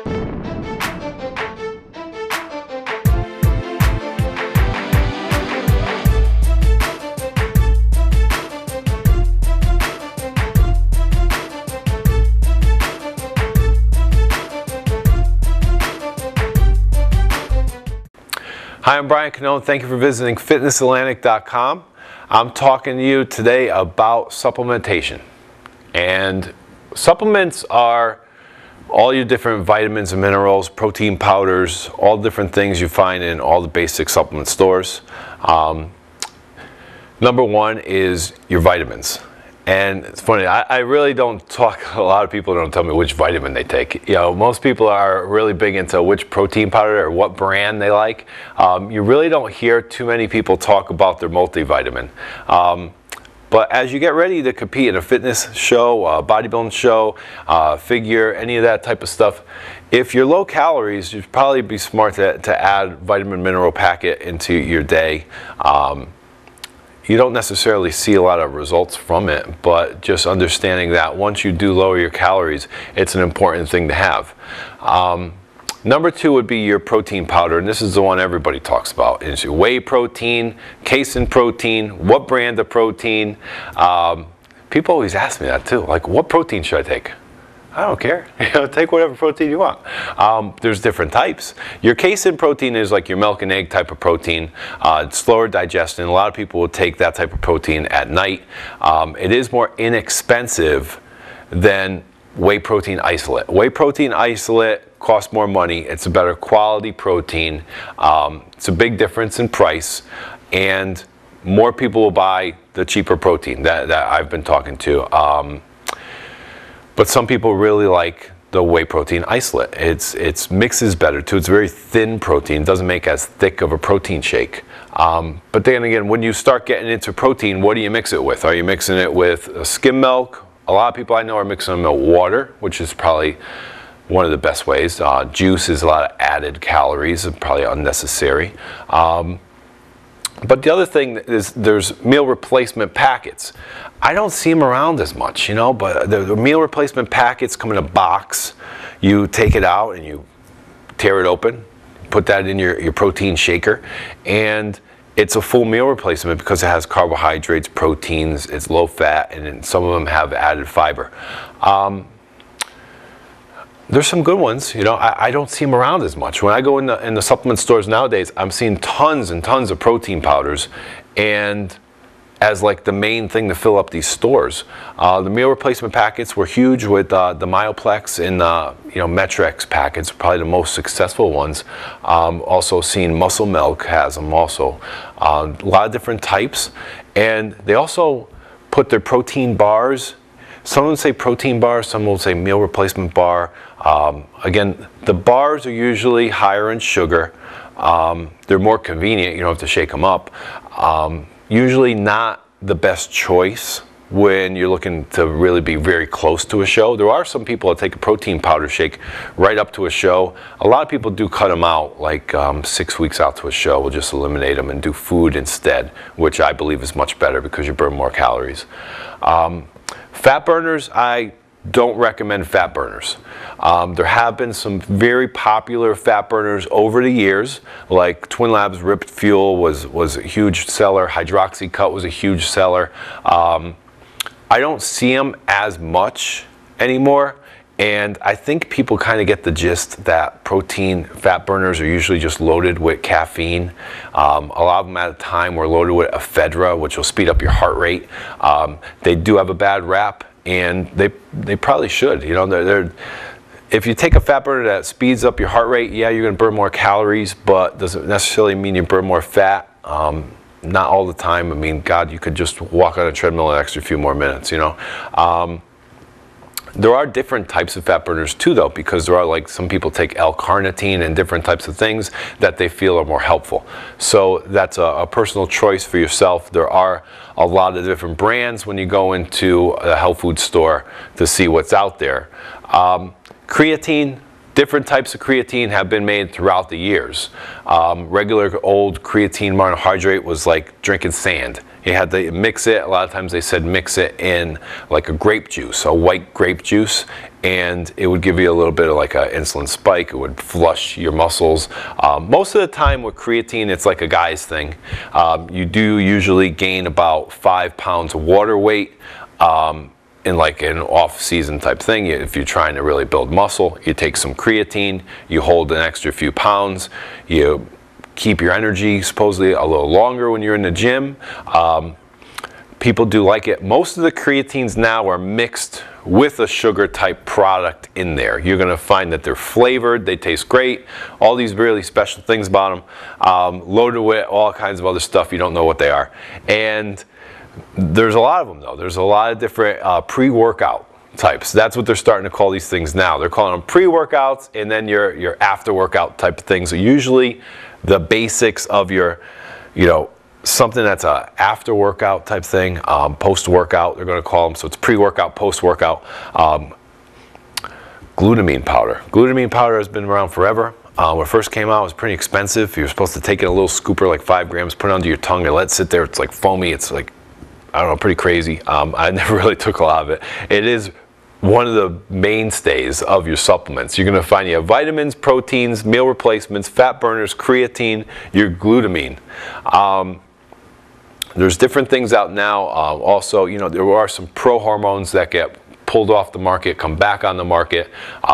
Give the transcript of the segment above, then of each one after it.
Hi, I'm Brian Cannone. Thank you for visiting fitnessatlantic.com. I'm talking to you today about supplementation. And supplements are all your different vitamins and minerals, protein powders, all different things you find in all the basic supplement stores. Number one is your vitamins. And it's funny, I really don't talk, a lot of people don't tell me which vitamin they take. You know, most people are really big into which protein powder or what brand they like. You really don't hear too many people talk about their multivitamin. But as you get ready to compete in a fitness show, a bodybuilding show, figure, any of that type of stuff, if you're low calories, you'd probably be smart to add vitamin mineral packet into your day. You don't necessarily see a lot of results from it, but just understanding that once you do lower your calories, it's an important thing to have. Number two would be your protein powder, and this is the one everybody talks about. It's your whey protein, casein protein, what brand of protein. People always ask me that too, like what protein should I take? I don't care. Take whatever protein you want. There's different types. Your casein protein is like your milk and egg type of protein. It's slower digestion. A lot of people will take that type of protein at night. It is more inexpensive than whey protein isolate. Whey protein isolate costs more money. It's a better quality protein. It's a big difference in price, and more people will buy the cheaper protein that I've been talking to. But some people really like the whey protein isolate. It's mixes better too. It's very thin protein. It doesn't make as thick of a protein shake. But then again, when you start getting into protein, what do you mix it with? Are you mixing it with skim milk? A lot of people I know are mixing them with water, which is probably one of the best ways. Juice is a lot of added calories and probably unnecessary. But the other thing is there's meal replacement packets. I don't see them around as much, you know, but the meal replacement packets come in a box. You take it out and you tear it open, put that in your protein shaker, and it's a full meal replacement because it has carbohydrates, proteins, it's low fat, and then some of them have added fiber. There's some good ones, you know. I don't see them around as much. When I go in the supplement stores nowadays, I'm seeing tons and tons of protein powders, and as like the main thing to fill up these stores. The meal replacement packets were huge with the Myoplex and Metrex packets, probably the most successful ones. Also seen Muscle Milk has them also. A lot of different types, and they also put their protein bars. Some will say protein bar, some will say meal replacement bar. Again, the bars are usually higher in sugar. They're more convenient, you don't have to shake them up. Usually not the best choice when you're looking to really be very close to a show. There are some people that take a protein powder shake right up to a show. A lot of people do cut them out, like 6 weeks out to a show. We'll just eliminate them and do food instead, which I believe is much better because you burn more calories. Fat burners, I don't recommend fat burners. There have been some very popular fat burners over the years, like Twin Labs Ripped Fuel was a huge seller. Hydroxycut was a huge seller. I don't see them as much anymore, and I think people kind of get the gist that protein fat burners are usually just loaded with caffeine. A lot of them at a time were loaded with ephedra, which will speed up your heart rate. They do have a bad rap, and they probably should. You know, if you take a fat burner that speeds up your heart rate, yeah, you're going to burn more calories, but doesn't necessarily mean you burn more fat. Not all the time. I mean, God, you could just walk on a treadmill an extra few more minutes, you know. There are different types of fat burners too, though, because there are, like, some people take L-carnitine and different types of things that they feel are more helpful. So that's a personal choice for yourself. There are a lot of different brands when you go into a health food store to see what's out there. Creatine, different types of creatine have been made throughout the years. Regular old creatine monohydrate was like drinking sand. You had to mix it. A lot of times they said mix it in like a grape juice, a white grape juice, and it would give you a little bit of like an insulin spike. It would flush your muscles. Most of the time with creatine, it's like a guy's thing. You do usually gain about 5 pounds of water weight in like an off-season type thing. If you're trying to really build muscle, you take some creatine, you hold an extra few pounds, you keep your energy supposedly a little longer when you're in the gym. People do like it. Most of the creatines now are mixed with a sugar type product in there. You're going to find that they're flavored, they taste great, all these really special things about them, loaded with all kinds of other stuff you don't know what they are. And there's a lot of them though. There's a lot of different pre-workout types. That's what they're starting to call these things now. They're calling them pre-workouts, and then your after-workout type of things. So usually the basics of your, you know, something that's a after workout type thing, post workout they're going to call them. So it's pre-workout, post workout. Glutamine powder. Glutamine powder has been around forever. When it first came out, it was pretty expensive. You're supposed to take it in a little scooper, like 5 grams, put it under your tongue and let it sit there. It's like foamy. It's like, I don't know, pretty crazy. I never really took a lot of it. It is one of the mainstays of your supplements. You're going to find you have vitamins, proteins, meal replacements, fat burners, creatine, your glutamine. There's different things out now. Also, you know, there are some pro hormones that get pulled off the market, come back on the market.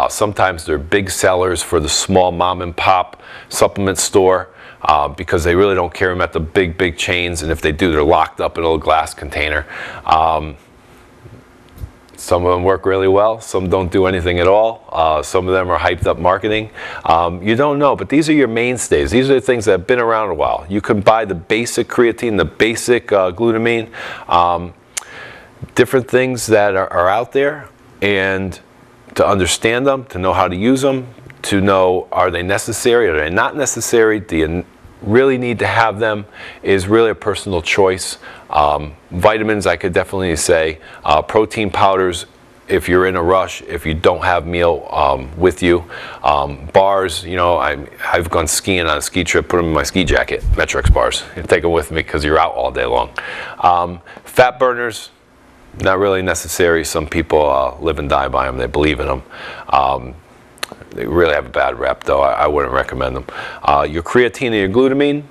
Sometimes they're big sellers for the small mom and pop supplement store because they really don't carry them at the big chains, and if they do, they're locked up in a little glass container. Some of them work really well, some don't do anything at all. Some of them are hyped up marketing. You don't know, but these are your mainstays. These are the things that have been around a while. You can buy the basic creatine, the basic glutamine, different things that are out there, and to understand them, to know how to use them, to know are they necessary, are they not necessary, do you really need to have them, is really a personal choice. Vitamins, I could definitely say. Protein powders, if you're in a rush, if you don't have meal with you. Bars, you know, I've gone skiing on a ski trip, put them in my ski jacket, Metrex bars. You take them with me because you're out all day long. Fat burners, not really necessary. Some people live and die by them. They believe in them. They really have a bad rep, though. I wouldn't recommend them. Your creatine and your glutamine,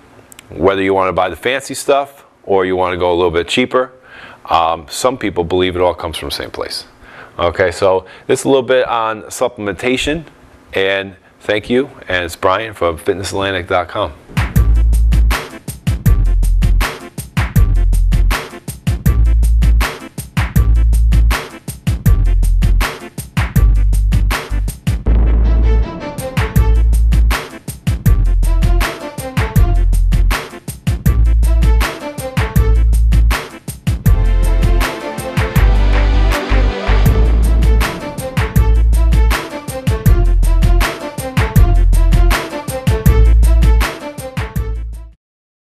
whether you want to buy the fancy stuff or you want to go a little bit cheaper, some people believe it all comes from the same place. Okay, so this is a little bit on supplementation, and thank you. And it's Brian from fitnessatlantic.com.